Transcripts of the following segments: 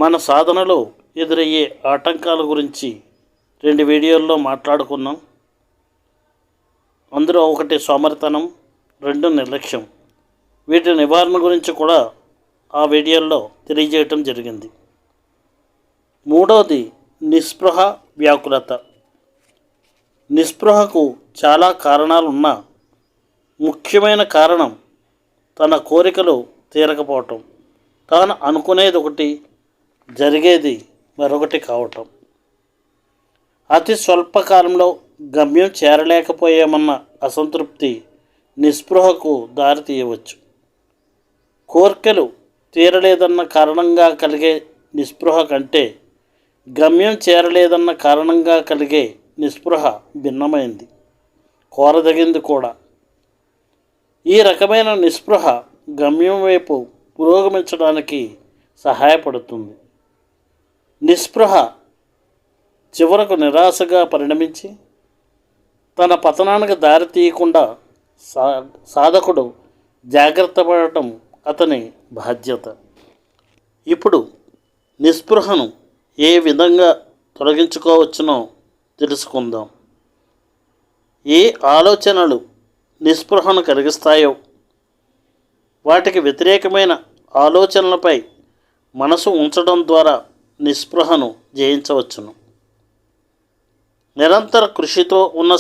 మన సాధనలో ఎదురయ్యే ఆటంకాల గురించి 2 వీడియోల్లో మాట్లాడుకున్నాం. అందులో ఒకటి సోమరితనం, 2 నిర్లక్ష్యం. వీటి నివారణ గురించి కూడా ఆ వీడియోల్లో తెలియజేయటం జరిగింది. మూడవది నిస్పృహ, వ్యాకులత. నిస్పృహకు చాలా కారణాలున్నా ముఖ్యమైన కారణం తన కోరికలు తీరకపోవటం, తాను అనుకునేది ఒకటి జరిగేది మరొకటి కావటం. అతి స్వల్పకాలంలో గమ్యం చేరలేకపోయామన్న అసంతృప్తి నిస్పృహకు దారి తీయవచ్చు. కోర్కెలు తీరలేదన్న కారణంగా కలిగే నిస్పృహ కంటే గమ్యం చేరలేదన్న కారణంగా కలిగే నిస్పృహ భిన్నమైంది, కోరదగింది కూడా. ఈ రకమైన నిస్పృహ గమ్యం వైపు పురోగమించడానికి సహాయపడుతుంది. నిస్పృహ చివరకు నిరాశగా పరిణమించి తన పతనానికి దారి తీయకుండా సాధకుడు జాగ్రత్త పడటం అతని బాధ్యత. ఇప్పుడు నిస్పృహను ఏ విధంగా తొలగించుకోవచ్చునో తెలుసుకుందాం. ఏ ఆలోచనలు నిస్పృహను కలిగిస్తాయో వాటికి వ్యతిరేకమైన ఆలోచనలపై మనసు ఉంచడం ద్వారా నిస్పృహను జయించవచ్చును. నిరంతర కృషితో ఉన్న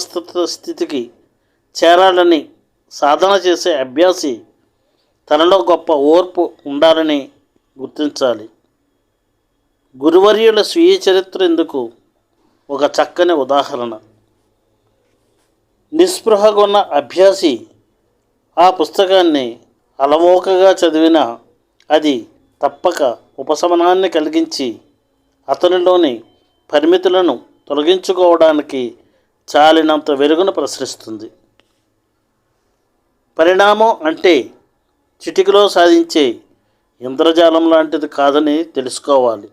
స్థితికి చేరాలని సాధన చేసే అభ్యాసి తనలో గొప్ప ఓర్పు ఉండాలని గుర్తించాలి. గురువర్యుల స్వీయ చరిత్ర ఇందుకు ఒక చక్కని ఉదాహరణ. నిస్పృహగొన్న అభ్యాసి ఆ పుస్తకాన్ని అలవోకగా చదివినా అది తప్పక ఉపశమనాన్ని కలిగించి అతనిలోని పరిమితులను తొలగించుకోవడానికి చాలినంత వెలుగును ప్రసరిస్తుంది. పరిణామం అంటే చిటికలో సాధించే ఇంద్రజాలం లాంటిది కాదని తెలుసుకోవాలి.